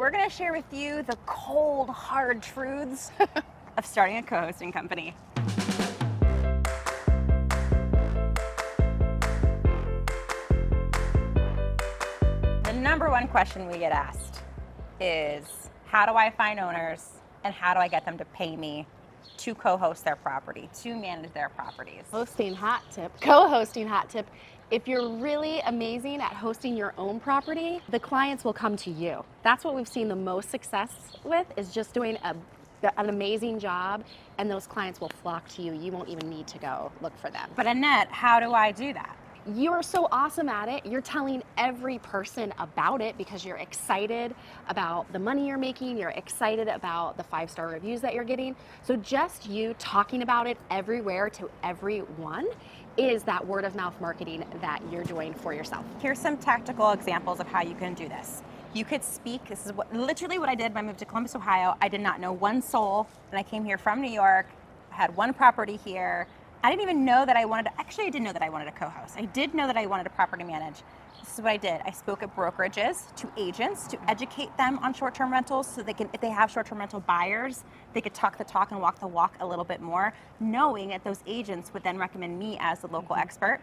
we're going to share with you the cold, hard truths of starting a co-hosting company. The number one question we get asked is, how do I find owners and how do I get them to pay me to co-host their property, to manage their properties? Co-hosting hot tip. If you're really amazing at hosting your own property, the clients will come to you. That's what we've seen the most success with, is just doing an amazing job, and those clients will flock to you. You won't even need to go look for them. But Annette, how do I do that? You're so awesome at it. You're telling every person about it because you're excited about the money you're making. You're excited about the 5-star reviews that you're getting. So just you talking about it everywhere to everyone is that word of mouth marketing that you're doing for yourself. Here's some tactical examples of how you can do this. You could speak, this is literally what I did when I moved to Columbus, Ohio. I did not know one soul, and I came here from New York. I had one property here. I didn't even know that I wanted to, actually I did know that I wanted to co-host. I did know that I wanted to property manage. This is what I did. I spoke at brokerages to agents to educate them on short-term rentals so they can, if they have short-term rental buyers, they could talk the talk and walk the walk a little bit more, knowing that those agents would then recommend me as the local expert.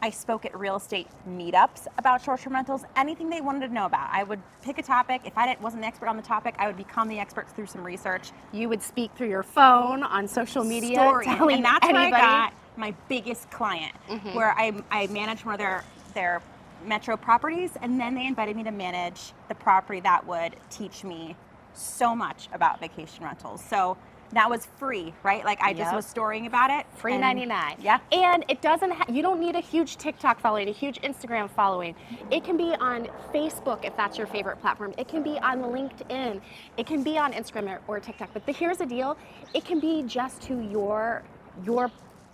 I spoke at real estate meetups about short-term rentals, anything they wanted to know about. I would pick a topic. If I wasn't an expert on the topic, I would become the expert through some research. You would speak through your phone, on social media, telling and that's anybody. where I got my biggest client, where I managed one of their metro properties, and then they invited me to manage the property that would teach me so much about vacation rentals. So that was free, right? Like I just was storying about it. Free 99. Yeah. And it doesn't, you don't need a huge TikTok following, a huge Instagram following. It can be on Facebook if that's your favorite platform. It can be on LinkedIn. It can be on Instagram or TikTok. But here's the deal. It can be just to your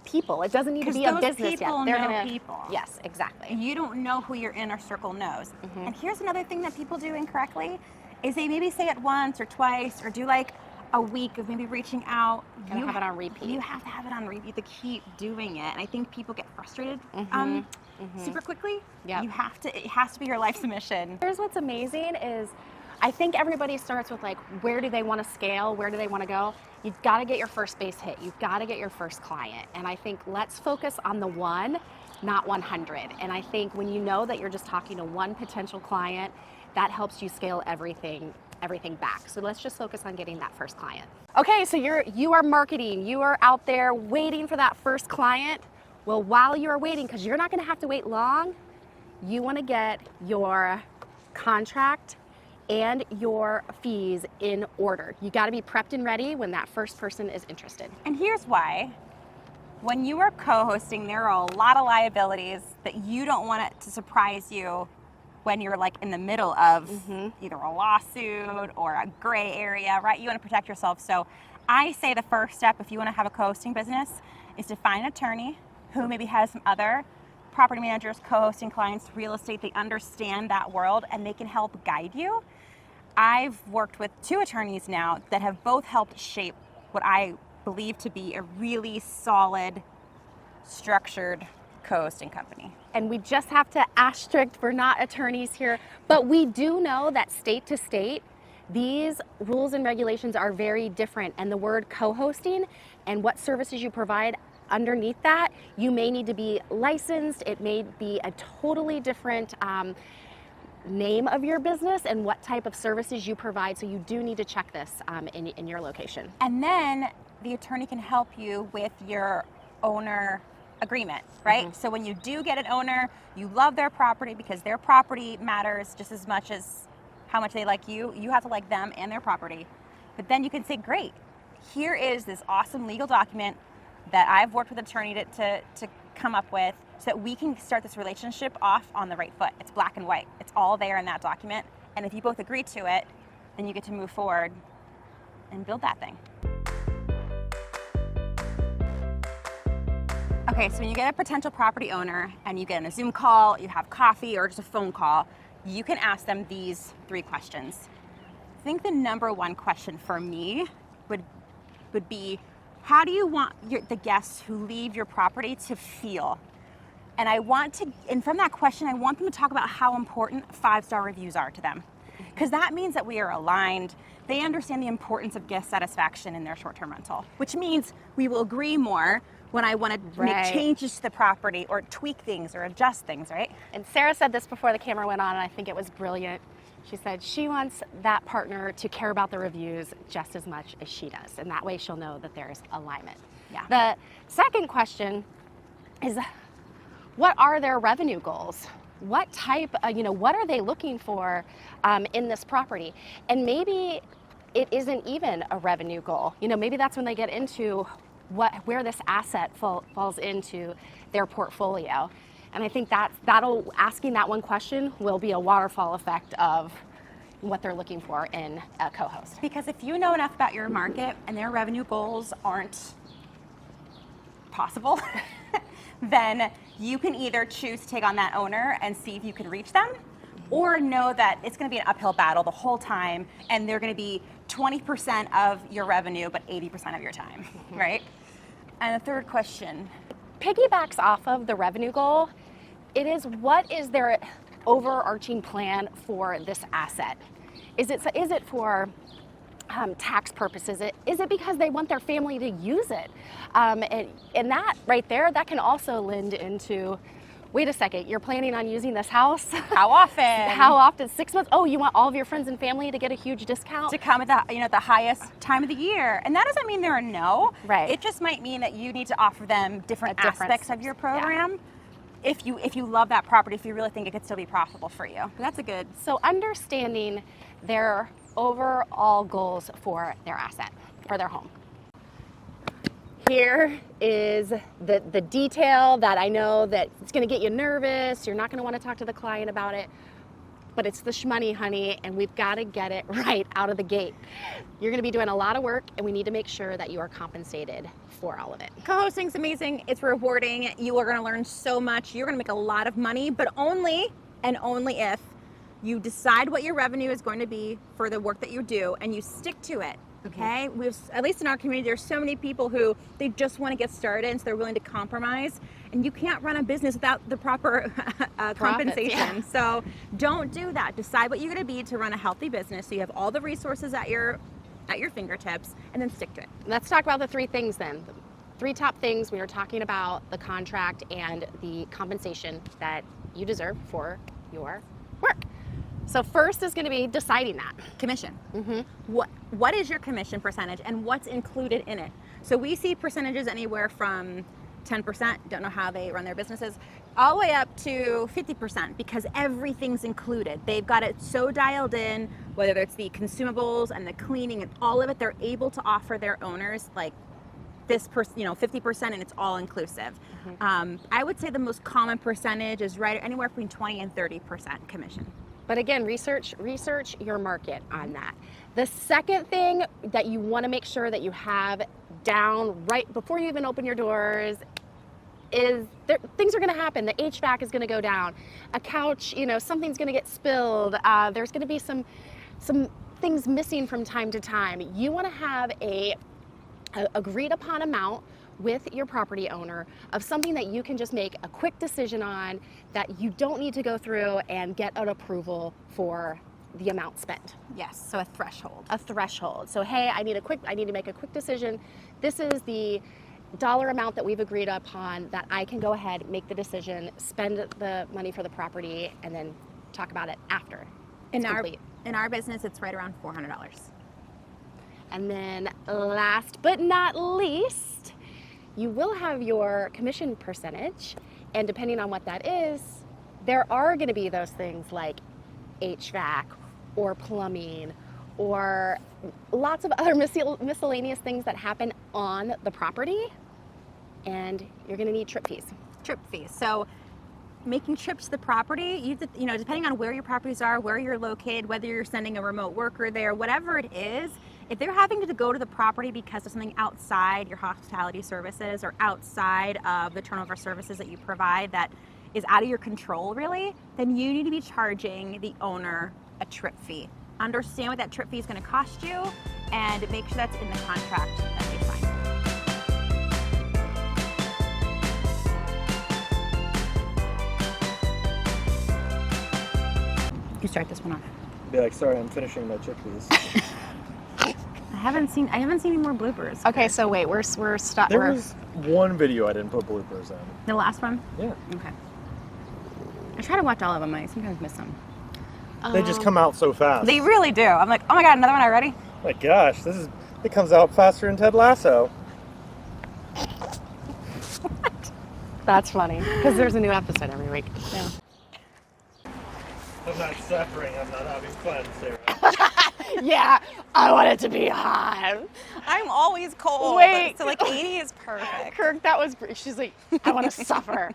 people. It doesn't need to be a business yet. They're gonna people. Yes, exactly. You don't know who your inner circle knows. And here's another thing that people do incorrectly is they maybe say it once or twice or do like a week of maybe reaching out. You have it on repeat. You have to have it on repeat to keep doing it. And I think people get frustrated super quickly. Yeah. You have to, it has to be your life's mission. Here's what's amazing is I think everybody starts with like, where do they want to scale? Where do they want to go? You've got to get your first base hit. You've got to get your first client. And I think let's focus on the one, not 100. And I think when you know that you're just talking to one potential client, that helps you scale everything back. So let's just focus on getting that first client. Okay, so you are marketing. You are out there waiting for that first client. Well, while you're waiting, because you're not going to have to wait long, you want to get your contract and your fees in order. You got to be prepped and ready when that first person is interested. And here's why. When you are co-hosting, there are a lot of liabilities that you don't want it to surprise you when you're like in the middle of either a lawsuit or a gray area, right? You want to protect yourself. So I say the first step, if you want to have a co-hosting business, is to find an attorney who maybe has some other property managers, co-hosting clients, real estate. They understand that world and they can help guide you. I've worked with 2 attorneys now that have both helped shape what I believe to be a really solid, structured co-hosting company. And we just have to asterisk, we're not attorneys here, but we do know that state to state, these rules and regulations are very different. And the word co-hosting and what services you provide underneath that, you may need to be licensed. It may be a totally different name of your business and what type of services you provide. So you do need to check this in your location. And then the attorney can help you with your owner agreement, right? So when you do get an owner, you love their property because their property matters just as much as how much they like you. You have to like them and their property. But then you can say, great, here is this awesome legal document that I've worked with an attorney to come up with so that we can start this relationship off on the right foot. It's black and white. It's all there in that document. And if you both agree to it, then you get to move forward and build that thing. Okay, so when you get a potential property owner and you get on a Zoom call, you have coffee or just a phone call, you can ask them these 3 questions. I think the number one question for me would be, how do you want the guests who leave your property to feel? And from that question, I want them to talk about how important 5-star reviews are to them. because that means that we are aligned. They understand the importance of guest satisfaction in their short-term rental, which means we will agree more when I want to make changes to the property or tweak things or adjust things, right? And Sarah said this before the camera went on, and I think it was brilliant. She said she wants that partner to care about the reviews just as much as she does, and that way she'll know that there's alignment. Yeah. The second question is, what are their revenue goals? What type, what are they looking for in this property? And maybe it isn't even a revenue goal. Maybe that's when they get into where this asset falls into their portfolio. And I think asking that one question will be a waterfall effect of what they're looking for in a co-host. Because if you know enough about your market and their revenue goals aren't possible, then you can either choose to take on that owner and see if you can reach them, or know that it's going to be an uphill battle the whole time and they're going to be 20% of your revenue but 80% of your time, right? And the third question piggybacks off of the revenue goal. It is, what is their overarching plan for this asset? Is it for tax purposes? Is it because they want their family to use it? And that right there, that can also lend into, wait a second, you're planning on using this house? How often? How often? 6 months? Oh, you want all of your friends and family to get a huge discount? To come at the highest time of the year. And that doesn't mean they're a no. Right. It just might mean that you need to offer them different aspects of your program. Yeah. If you love that property, if you really think it could still be profitable for you. But that's a good. So understanding their overall goals for their asset, for their home. Here is the detail that I know that it's going to get you nervous. You're not going to want to talk to the client about it, but it's the shmoney, honey, and we've got to get it right out of the gate. You're going to be doing a lot of work, and we need to make sure that you are compensated for all of it. Co-hosting's amazing. It's rewarding. You are going to learn so much. You're going to make a lot of money, but only and only if you decide what your revenue is going to be for the work that you do, and you stick to it. Okay, at least in our community, there's so many people who they just want to get started, and so they're willing to compromise. And you can't run a business without the proper compensation. Yeah. So don't do that. Decide what you're going to be to run a healthy business, so you have all the resources at your fingertips, and then stick to it. Let's talk about the three things then. The three top things. We were talking about the contract and the compensation that you deserve for your work. So first is going to be deciding that. Commission. What is your commission percentage and what's included in it? So we see percentages anywhere from 10%, don't know how they run their businesses, all the way up to 50% because everything's included. They've got it so dialed in, whether it's the consumables and the cleaning and all of it, they're able to offer their owners like this 50%, and it's all inclusive. I would say the most common percentage is right anywhere between 20 and 30% commission. But again, research your market on that. The second thing that you want to make sure that you have down right before you even open your doors is things are going to happen. The HVAC is going to go down. A couch, something's going to get spilled. There's going to be some things missing from time to time. You want to have a agreed upon amount with your property owner of something that you can just make a quick decision on, that you don't need to go through and get an approval for the amount spent. Yes, so a threshold. A threshold. So hey, I need to make a quick decision. This is the dollar amount that we've agreed upon that I can go ahead, make the decision, spend the money for the property, and then talk about it after it's complete. In our business, it's right around $400. And then last but not least, you will have your commission percentage, and depending on what that is, there are going to be those things like HVAC or plumbing or lots of other miscellaneous things that happen on the property, and you're going to need trip fees. Trip fees. So making trips to the property, depending on where your properties are, where you're located, whether you're sending a remote worker there, whatever it is, if they're having to go to the property because of something outside your hospitality services or outside of the turnover services that you provide that is out of your control really, then you need to be charging the owner a trip fee. Understand what that trip fee is going to cost you and make sure that's in the contract that you sign. You start this one off. Be like, sorry, I'm finishing my chickpeas. I haven't seen any more bloopers. Okay, so wait, we're stuck. There was one video I didn't put bloopers in. The last one? Yeah. Okay. I try to watch all of them. I sometimes miss them. They just come out so fast. They really do. I'm like, oh my god, another one already? My gosh, it comes out faster than Ted Lasso. That's funny because there's a new episode every week. Yeah. I'm not suffering. I'm not having fun, Sarah. Yeah, I want it to be hot. I'm always cold. Wait. So like 80 is perfect. Kirk, she's like, I want to suffer.